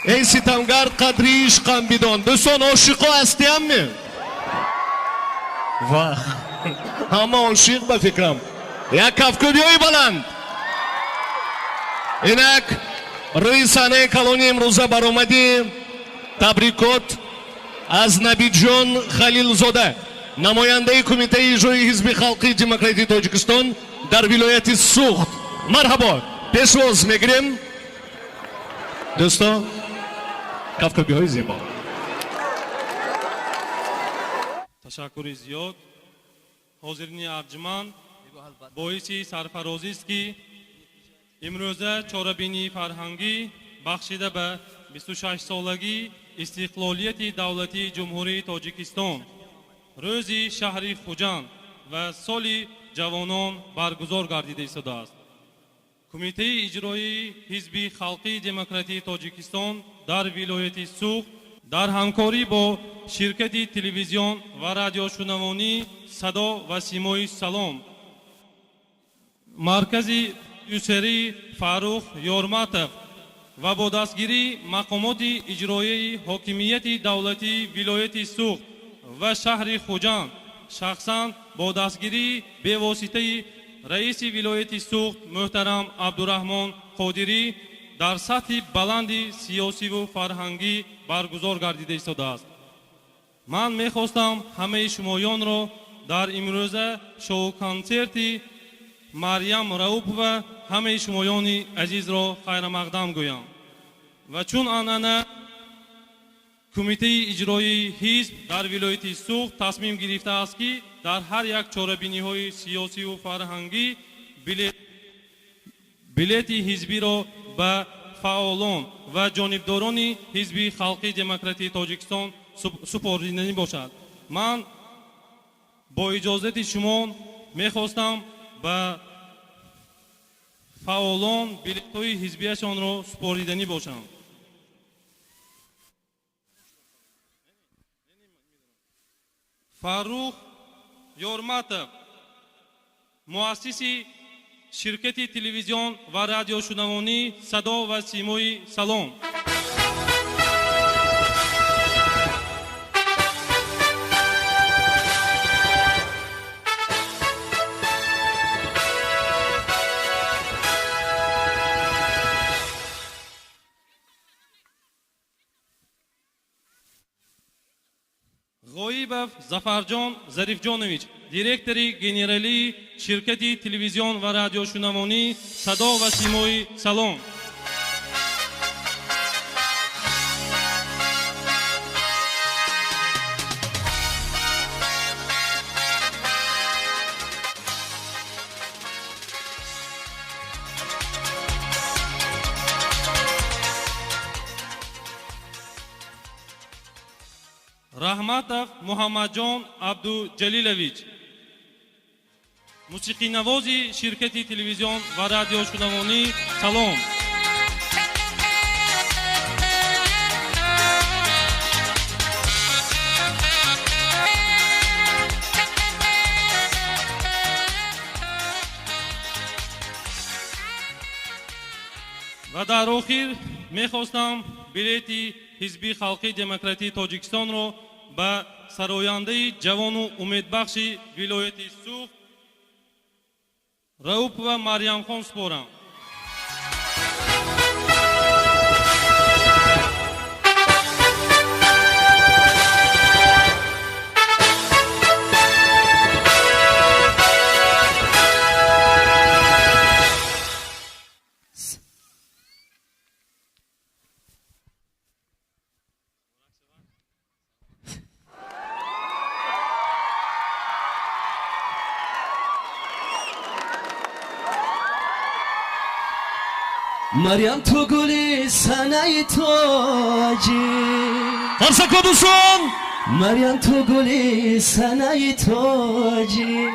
ای ستمگر قدری عشقم بدان. دوستان عاشقا هستیم؟ واه همه عاشق به فکرم. یک کفکوبیای بلند. اینک رئیسانه کلونی امروزه برآمدی. تبریکات از نبیجان خلیلزاده، نماینده کمیته اجرایی حزب خلقی دموکراتیک تاجیکستان در ولایت سوخت. مرحبا. پسواز میگیریم. دوستان کفکوبیای زیبا. تشکر زیاد. حاضرین ارجمند، باعث سرفرازی است که امروزه چاره‌بینی فرهنگی بخشیده به 26 سالگی استقلالیت دولتی جمهوری تاجیکستان، روز شهر خوجند و سال جوانان برگزار گردیده شده است. کمیته اجرایی حزب خلقی دموکراتیک تاجیکستان در ولایت سوخت در همکاری با شرکت تلویزیون و رادیو شنوانی صدا و سیمای سلام، مرکز یوسری فاروق یورماتov و با دستگیری مقامات اجرایی حاکمیت دولتی ولایت سوخت و شهر خوجند، شخصا با دستگیری به واسطه رئیس ولایت سوخت محترم عبدالرحمن قادری در سطح بلند سیاسی و فرهنگی برگزار گردیده شده است. من میخواستم همه شمایان را در امروزه شو کنسرت مریم رؤوف و همه شمایان عزیز را خیر مقدم گویم و چون آنانه کمیته اجرایی حزب در ولایت سوخت تصمیم گرفته است که در هر یک چاره‌بینی های سیاسی و فرهنگی بلیت حزبی را به فعالان و جانبداران حزب خلقی دموکراتیک تاجیکستان سپردنی باشد. من با اجازت شما میخواستم به فعالان بلیت های حزبیشان را سپردنی باشم. فاروق یورماتov، مؤسس شرکت تلویزیون و رادیو شنوانی صدا و سیمای سلام. غویبов Zafarjon Zarifjonovich، директори генералии ширкати телевизион ва радиошунавонӣ Садо ва Симои Салом. Rahmatov Muhammadjon Abdujalilович، мусиқинавози ширкати телевизион ва радиошунавонӣ Салом. ва дар охир мехостам билети ҳизби халқи демократии тоҷикистонро ба сарояндаи ҷавону умедбахши вилояти Суғд Раупова Марьямхон супорам. مریم تو گلی سنای تاجی Arsa دوستان مریم تو گلی سنای تاجی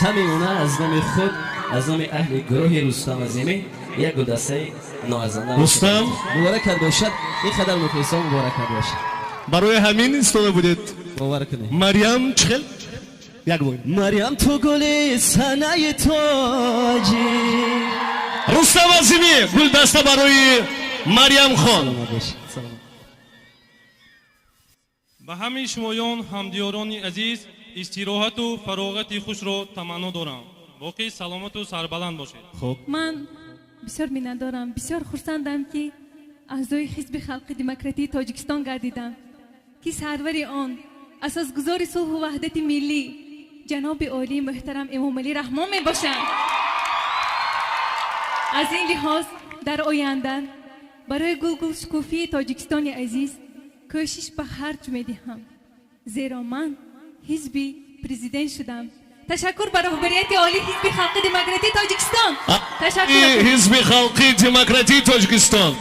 سمیونه از نام خود از نام اهل گروه رستم عظیمی یک گلدسته نوازنده رستم مبارک باشد. این خدر مخلصان مبارک باشد. برای همین ایستاده بودید. باور کنید. مریم چخل یک بوین. مریم تو گلی سنای تاجی رستم عظیمی گلدسته برای مریم خان. سلامت باشید. سلام. به همه شمایان همدیاران عزیز استراحت و فراغت خوش را تمنا دارم. واقعی سلامت و سربلند باشید. خب من بسیار میندارم، بسیار خرسندم که اعضای حزب خلق دموکراتی تاجیکستان گردیدم که سرور آن اساسگزار صلح و وحدت ملی جناب عالی محترم امام علی رحمان می باشند. از این لحاظ در آینده برای گلگشکوفی تاجیکستان عزیز کوشش به خرج می دهم، زیرا من حزب پرزیدنت شدم. تشکر بر رهبریت عالی حزب خلق دموکراتی تاجیکستان. تشکر. حزب خلقی دموکراتی تاجیکستان.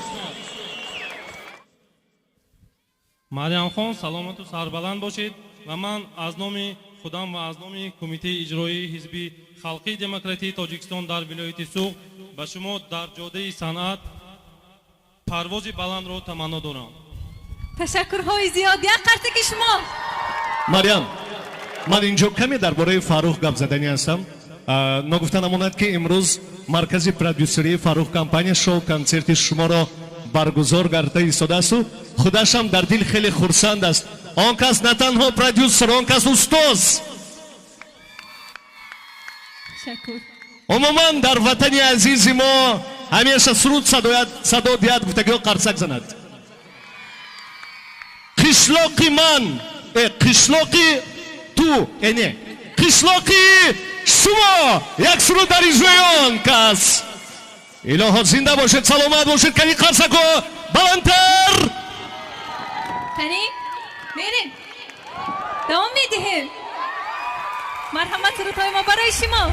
مریم خان سلامت و سربلند باشید و من از نام خودم و از نام کمیته اجرایی حزب خلقی دموکراتی تاجیکستان در ولایت سوغ به شما در جاده صنعت پرواز بلند را تمنا دارم. تشکرهای زیاد. یک قرصه که شما. مریم، من اینجا کمی درباره فاروق گپ زدنی هستم. نگفته نماند که امروز مرکز پرودوسری فاروق کمپانی شو کنسرت شما را برگزار کرده ایستاده است و خودش هم در دل خیلی خرسند است. آن کس نه تنها پرودوسر، آن کس استاد. تشکر. عموما در وطن عزیز ما همیشه سرود صدا دیاد گفتگی ها قرصک زند. قشلاقی من، قشلاقی تو، اینه قشلاقی شما، یک سرود در اجرای آن کس. الها زنده باشد، سلامت باشد. کمی قرصک ها بلندتر. کنی میریم دوام میدهیم. مرحمت سرودهای ما برای شما.